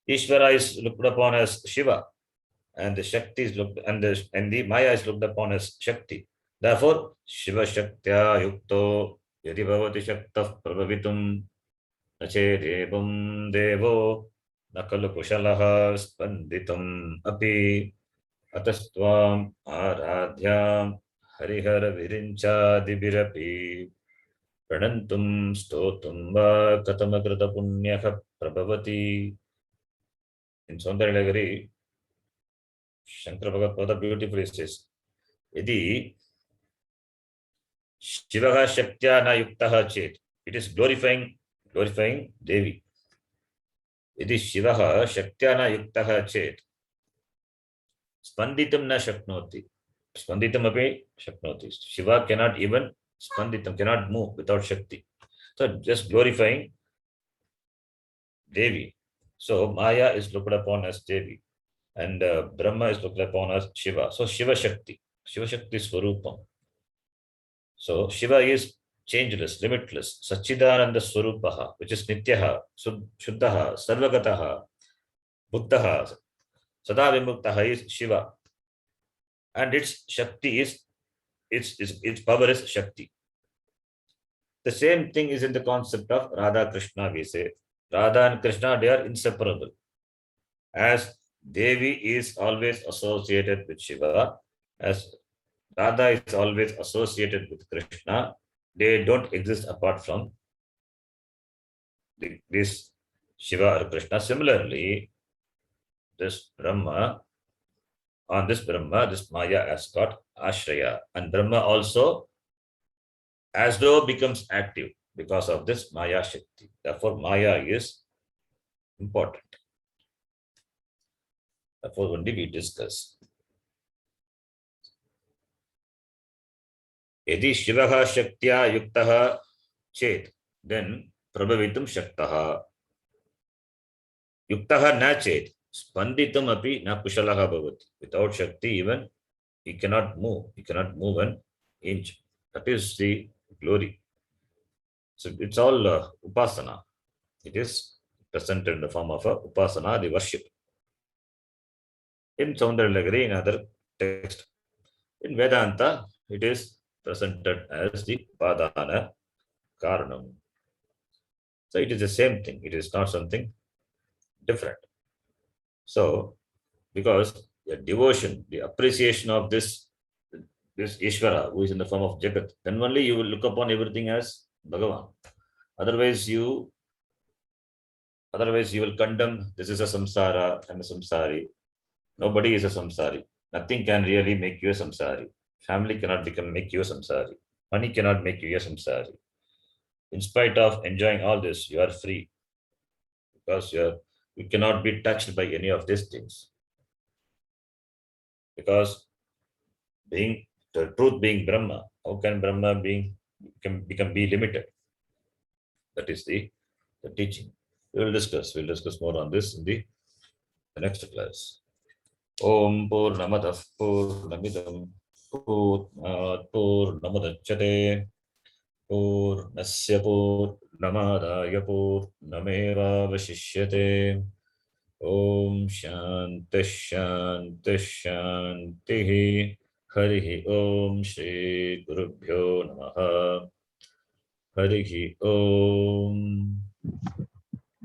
Ishvara is looked upon as Shiva, and the Shakti is looked and the Maya is looked upon as Shakti. Therefore, Shiva Shaktya Yukto Yadi Bhavati Shaktah Prabhavitum Nachedevam Devo Nakalu Kushalaha Spanditam Api Atastvam Aradhyam Harihara Virinchadibirapi Pranantum Stotum Va Katamakrita Punyaka Prabhavati. In Sundarilagari, Shankara Bhagavad beautifully says, Yadi Shivaha Shaktya Na Yuktaha Chet. It is glorifying Devi. Yadi Shivaha Shaktya Na Yuktaha Chet. Spanditam Na Shaknoti. Spanditam api Shaknoti. Shiva cannot even Spanditam, cannot move without Shakti. So just glorifying Devi. So Maya is looked upon as Devi, and Brahma is looked upon as Shiva. So Shiva Shakti Swarupam. So Shiva is changeless, limitless, Sachidananda Swarupaha, which is Nityaha, Shuddhaha, Sarvagataha, Buddhaha, Sada Vimuktaha is Shiva. And its Shakti is, its power is Shakti. The same thing is in the concept of Radha Krishna, we say. Radha and Krishna, they are inseparable. As Devi is always associated with Shiva, as Radha is always associated with Krishna, they don't exist apart from this Shiva or Krishna. Similarly, this Brahma, on this Brahma, this Maya has got Ashraya. And Brahma also, as though, becomes active because of this Maya Shakti. Therefore, Maya is important. Therefore, only we discuss. Yadi Shivaha Shaktya Yuktaha Chet, then Prabhavitum Shaktaha. Yuktaha na Chet, Spanditum api na Kushalaha Bhavati. Without Shakti, even he cannot move. He cannot move an inch. That is the glory. So it's all upasana. It is presented in the form of a upasana, the worship. In Saundarya in other text. In Vedanta, it is presented as the Padana Karanam. So it is the same thing. It is not something different. So, because the devotion, the appreciation of this Ishvara, who is in the form of Jagat, then only you will look upon everything as Bhagavan. Otherwise, you will condemn, this is a samsara, I'm a samsari. Nobody is a samsari. Nothing can really make you a samsari. Family cannot make you a samsari. Money cannot make you a samsari. In spite of enjoying all this, you are free. Because you cannot be touched by any of these things. Because the truth being Brahma, how can Brahma be limited? That is the teaching. We'll discuss more on this in the next class. Om Purnamadah Purnamidam Purnamudachyate Purnasya Purnamadaya Purnameva Vashishyate. Om Shanti Shanti Shanti. Harihi Om Shri Gurubhyo Namaha. Harihi Om.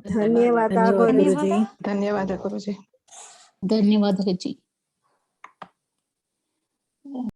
धन्यवाद गुरुजी. धन्यवाद गुरुजी. धन्यवाद जी.